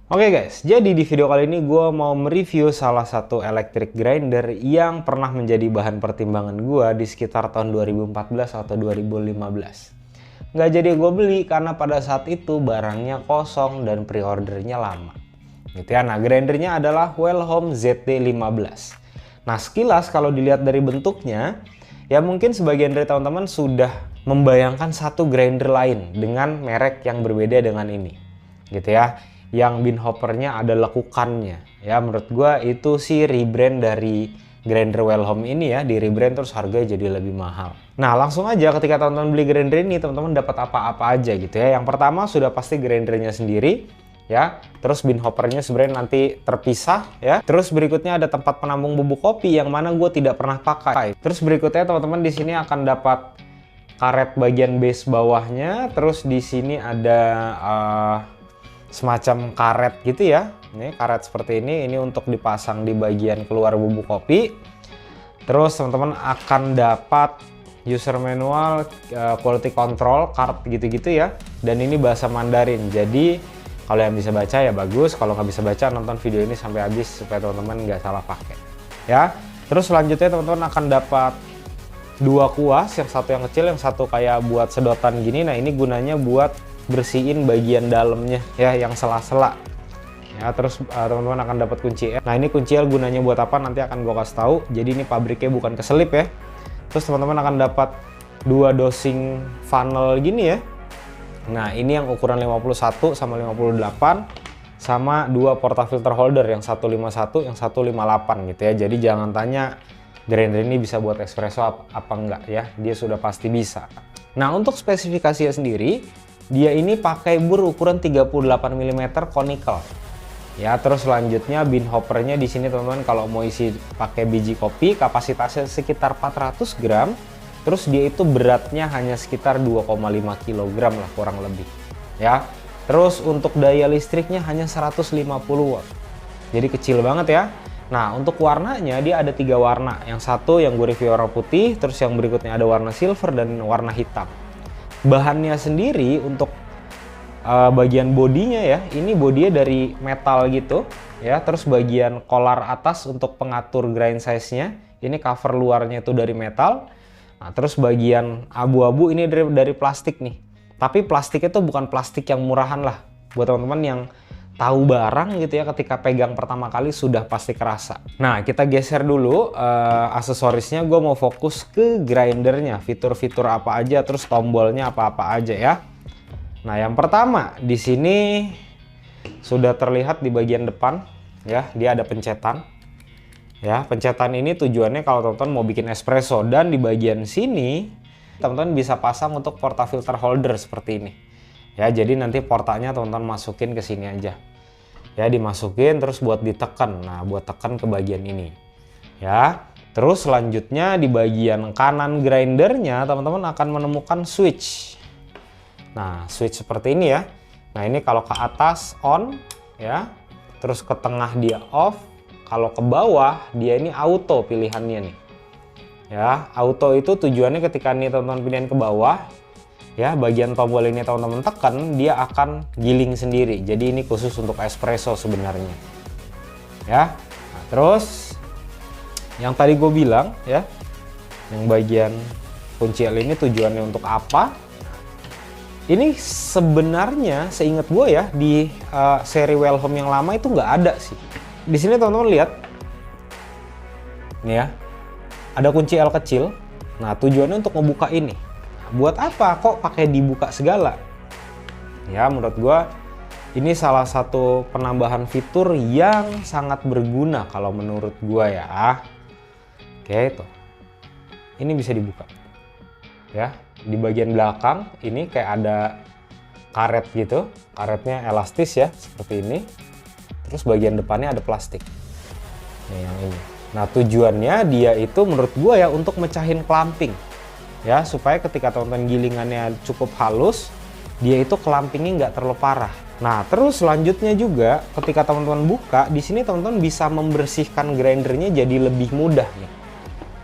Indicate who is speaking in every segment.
Speaker 1: Oke guys, jadi di video kali ini gue mau mereview salah satu electric grinder yang pernah menjadi bahan pertimbangan gue di sekitar tahun 2014 atau 2015. Nggak jadi gue beli karena pada saat itu barangnya kosong dan pre-ordernya lama. Gitu ya. Nah, grindernya adalah Wellhome ZD15. Nah, sekilas kalau dilihat dari bentuknya, ya mungkin sebagian dari teman-teman sudah membayangkan satu grinder lain dengan merek yang berbeda dengan ini. Gitu ya. Yang bin hoppernya ada lekukannya. Ya, menurut gua itu sih rebrand dari grinder Wellhome ini ya, di rebrand terus harganya jadi lebih mahal. Nah, langsung aja ketika teman-teman beli grinder ini, teman-teman dapat apa-apa aja gitu ya. Yang pertama sudah pasti grindernya sendiri ya. Terus bin hoppernya sebenarnya nanti terpisah ya. Terus berikutnya ada tempat penampung bubuk kopi yang mana gue tidak pernah pakai. Terus berikutnya teman-teman di sini akan dapat karet bagian base bawahnya. Terus di sini ada semacam karet gitu ya. Ini karet seperti ini untuk dipasang di bagian keluar bubuk kopi. Terus teman-teman akan dapat user manual, quality control card gitu-gitu ya. Dan ini bahasa Mandarin. Jadi kalau yang bisa baca ya bagus, kalau nggak bisa baca nonton video ini sampai habis supaya teman-teman nggak salah pakai. Ya. Terus selanjutnya teman-teman akan dapat dua kuas, yang satu yang kecil, yang satu kayak buat sedotan gini. Nah, ini gunanya buat bersihin bagian dalamnya ya, yang sela-sela ya. Terus teman-teman akan dapat kunci L. Nah, ini kunci L gunanya buat apa nanti akan gue kasih tahu. Jadi ini pabriknya bukan keselip ya. Terus teman-teman akan dapat dua dosing funnel gini ya. Nah, ini yang ukuran 51 sama 58 sama dua portafilter holder, yang 151 yang 158 gitu ya. Jadi jangan tanya grinder ini bisa buat espresso apa enggak ya, dia sudah pasti bisa. Nah, untuk spesifikasinya sendiri, dia ini pakai bur ukuran 38 mm conical. Ya, terus selanjutnya bin hoppernya di sini teman-teman kalau mau isi pakai biji kopi kapasitasnya sekitar 400 gram. Terus dia itu beratnya hanya sekitar 2,5 kg lah kurang lebih. Ya. Terus untuk daya listriknya hanya 150 watt. Jadi kecil banget ya. Nah, untuk warnanya dia ada 3 warna. Yang satu yang gue review warna putih, terus yang berikutnya ada warna silver dan warna hitam. Bahannya sendiri untuk bagian bodinya ya, ini bodinya dari metal gitu ya. Terus bagian kolar atas untuk pengatur grind size-nya, ini cover luarnya itu dari metal. Nah, terus bagian abu-abu ini dari plastik nih. Tapi plastik itu bukan plastik yang murahan lah. Buat teman-teman yang tahu barang gitu ya, ketika pegang pertama kali sudah pasti kerasa. Nah, kita geser dulu aksesorisnya. Gue mau fokus ke grindernya, fitur-fitur apa aja, terus tombolnya apa-apa aja ya. Nah, yang pertama di sini sudah terlihat di bagian depan ya, dia ada pencetan. Ya, pencetan ini tujuannya kalau teman-teman mau bikin espresso, dan di bagian sini teman-teman bisa pasang untuk portafilter holder seperti ini. Ya, jadi nanti portanya teman-teman masukin ke sini aja. Ya, dimasukin terus buat ditekan. Nah, buat tekan ke bagian ini. Ya. Terus selanjutnya di bagian kanan grindernya teman-teman akan menemukan switch. Nah, switch seperti ini ya. Nah, ini kalau ke atas on ya. Terus ke tengah dia off. Kalau ke bawah dia ini auto pilihannya nih. Ya, auto itu tujuannya ketika nih teman-teman pilihan ke bawah ya, bagian tombol ini teman-teman tekan, dia akan giling sendiri. Jadi ini khusus untuk espresso sebenarnya. Ya. Nah, terus yang tadi gue bilang ya, yang bagian kunci L ini tujuannya untuk apa? Ini sebenarnya seingat gue ya, di seri Wellhome yang lama itu nggak ada sih. Di sini teman-teman lihat, nih ya, ada kunci L kecil. Nah, tujuannya untuk membuka ini. Buat apa kok pakai dibuka segala? Ya, menurut gue ini salah satu penambahan fitur yang sangat berguna kalau menurut gue ya. Oke, itu. Ini bisa dibuka. Ya, di bagian belakang ini kayak ada karet gitu. Karetnya elastis ya, seperti ini. Terus bagian depannya ada plastik. Nah, yang ini. Nah, tujuannya dia itu menurut gue ya untuk mecahin clamping. Ya, supaya ketika teman-teman gilingannya cukup halus, dia itu clampingnya nggak terlalu parah. Nah, terus selanjutnya juga ketika teman-teman buka, di sini teman-teman bisa membersihkan grindernya jadi lebih mudah nih.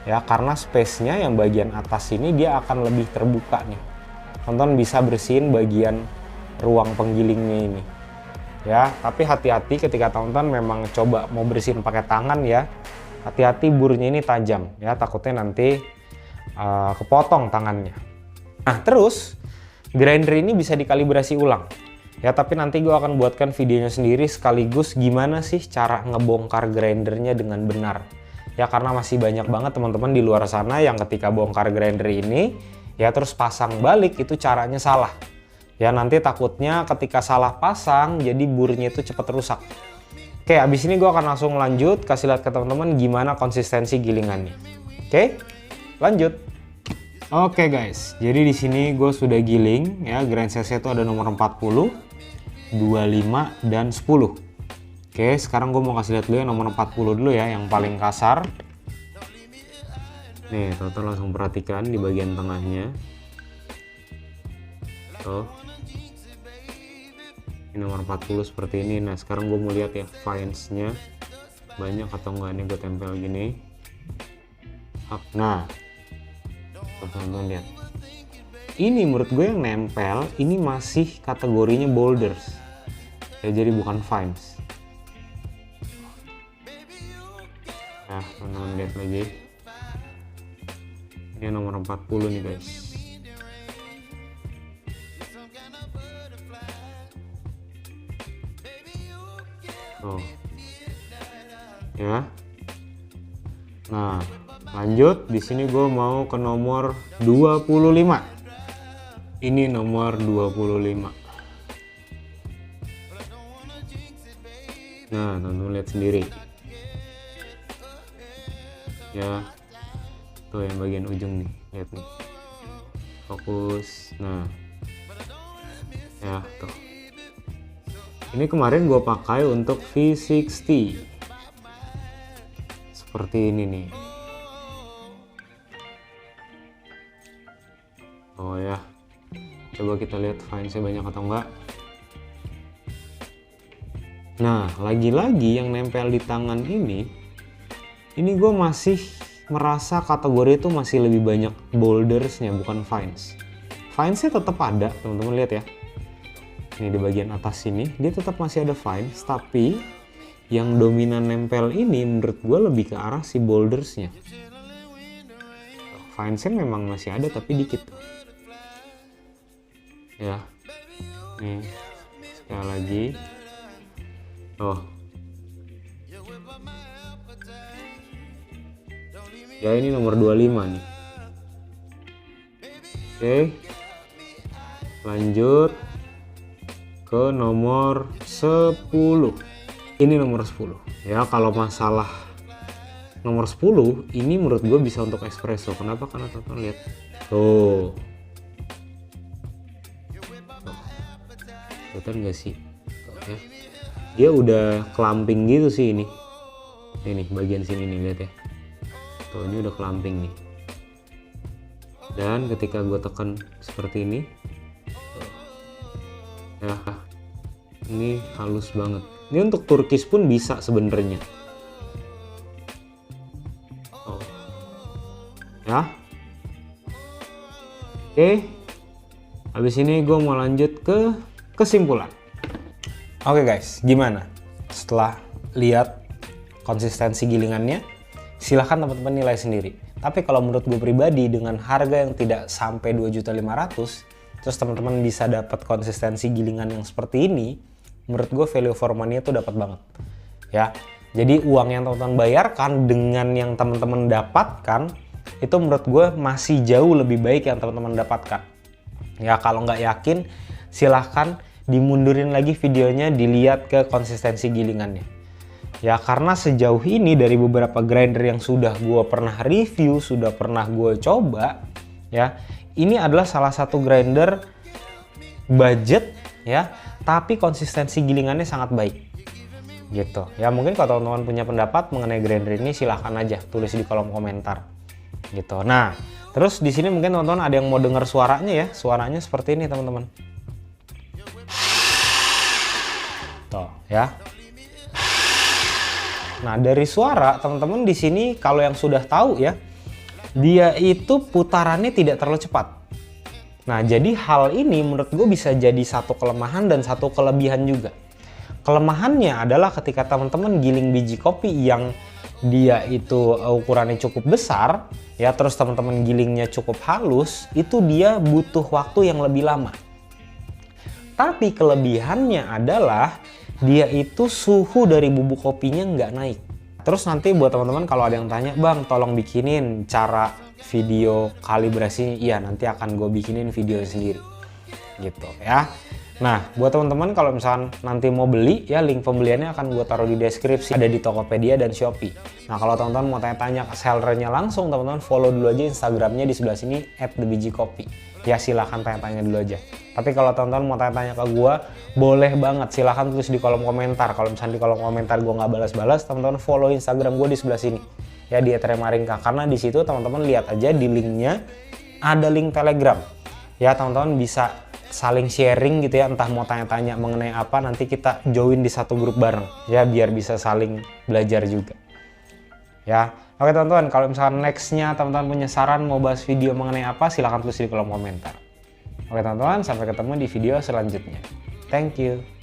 Speaker 1: Ya, karena space-nya yang bagian atas ini dia akan lebih terbuka nih. Teman-teman bisa bersihin bagian ruang penggilingnya ini. ya. Tapi hati-hati ketika teman-teman memang coba mau bersihin pakai tangan ya, hati-hati burnya ini tajam ya, takutnya nanti kepotong tangannya. Nah terus grinder ini bisa dikalibrasi ulang ya, tapi nanti gue akan buatkan videonya sendiri sekaligus gimana sih cara ngebongkar grindernya dengan benar ya, karena masih banyak banget teman-teman di luar sana yang ketika bongkar grinder ini ya terus pasang balik itu caranya salah ya, nanti takutnya ketika salah pasang jadi burnya itu cepat rusak. Oke, abis ini gue akan langsung lanjut kasih lihat ke teman-teman gimana konsistensi gilingannya. Oke, lanjut. Oke guys, jadi di sini gue sudah giling ya, grind size itu ada nomor 40, 25 dan 10. Oke, sekarang gue mau kasih lihat dulu yang nomor 40 dulu ya, yang paling kasar. Nih, teman-teman langsung perhatikan di bagian tengahnya. Tuh. Ini nomor 40 seperti ini. Nah, sekarang gue mau lihat ya fines-nya banyak atau enggak. Ini gue tempel gini. Nah, teman-teman lihat. Ini menurut gue yang nempel ini masih kategorinya boulders. Ya, jadi bukan fines. Nah, teman-teman lihat lagi. Ini nomor 40 nih guys. Oh. Ya. Nah, lanjut di sini gue mau ke nomor 25. Ini nomor 25. Nah, teman-teman lihat sendiri. Ya. Tuh yang bagian ujung nih, lihat nih. Fokus. Nah. Ya, tuh. Ini kemarin gue pakai untuk V60. Seperti ini nih. Oh ya. Coba kita lihat fines-nya banyak atau enggak. Nah, lagi-lagi yang nempel di tangan ini gue masih merasa kategori itu masih lebih banyak bouldersnya, bukan fines. Fines-nya tetap ada, teman-teman lihat ya. Ini di bagian atas sini dia tetap masih ada fines, tapi yang dominan nempel ini menurut gue lebih ke arah si bouldersnya. Fines-nya memang masih ada tapi dikit ya. Nih sekali lagi. Oh ya, ini nomor 25 nih. Oke, lanjut ke nomor 10. Ini nomor 10 ya. Kalau masalah nomor 10 ini menurut gue bisa untuk espresso. Kenapa? Karena teman-teman lihat tuh, kelihatan nggak sih tuh, ya. Dia udah clamping gitu sih ini bagian sini nih, lihat ya tuh, ini udah clamping nih. Dan ketika gue tekan seperti ini ya, ini halus banget. Ini untuk turkis pun bisa sebenarnya. Oh. Ya. Oke. Habis ini gue mau lanjut ke kesimpulan. Oke guys, gimana? Setelah lihat konsistensi gilingannya, silahkan teman-teman nilai sendiri. Tapi kalau menurut gue pribadi, dengan harga yang tidak sampai 2.500.000, terus teman-teman bisa dapat konsistensi gilingan yang seperti ini, menurut gue value for money itu dapat banget ya. Jadi uang yang teman-teman bayarkan dengan yang teman-teman dapatkan itu menurut gue masih jauh lebih baik yang teman-teman dapatkan ya. Kalau nggak yakin, silahkan dimundurin lagi videonya, dilihat ke konsistensi gilingannya ya. Karena sejauh ini dari beberapa grinder yang sudah gue pernah review, sudah pernah gue coba ya, ini adalah salah satu grinder budget ya, tapi konsistensi gilingannya sangat baik gitu ya. Mungkin kalau teman-teman punya pendapat mengenai grinder ini, silahkan aja tulis di kolom komentar gitu. Nah, terus di sini mungkin teman-teman ada yang mau dengar suaranya ya. Suaranya seperti ini teman-teman. Tuh ya. Nah, dari suara teman-teman di sini kalau yang sudah tahu ya, dia itu putarannya tidak terlalu cepat. Nah, jadi hal ini menurut gue bisa jadi satu kelemahan dan satu kelebihan juga. Kelemahannya adalah ketika teman-teman giling biji kopi yang dia itu ukurannya cukup besar, ya, terus teman-teman gilingnya cukup halus, itu dia butuh waktu yang lebih lama. Tapi kelebihannya adalah dia itu suhu dari bubuk kopinya nggak naik. Terus nanti buat teman-teman kalau ada yang tanya, Bang tolong bikinin cara video kalibrasi, iya nanti akan gue bikinin video sendiri gitu ya. Nah buat teman-teman kalau misalkan nanti mau beli, ya link pembeliannya akan gue taruh di deskripsi, ada di Tokopedia dan Shopee. Nah kalau teman-teman mau tanya-tanya ke sellernya langsung, teman-teman follow dulu aja Instagramnya di sebelah sini @thebijikopi. Ya silahkan tanya-tanya dulu aja. Tapi kalau teman-teman mau tanya-tanya ke gue, boleh banget, silahkan tulis di kolom komentar. Kalau misalnya di kolom komentar gue nggak balas-balas, teman-teman follow Instagram gue di sebelah sini, ya di @remaringka, karena di situ teman-teman lihat aja di linknya ada link Telegram. Ya teman-teman bisa saling sharing gitu ya, entah mau tanya-tanya mengenai apa, nanti kita join di satu grup bareng ya, biar bisa saling belajar juga ya. Oke teman-teman, kalau misalkan nextnya teman-teman punya saran mau bahas video mengenai apa, silahkan tulis di kolom komentar. Oke teman-teman, sampai ketemu di video selanjutnya. Thank you.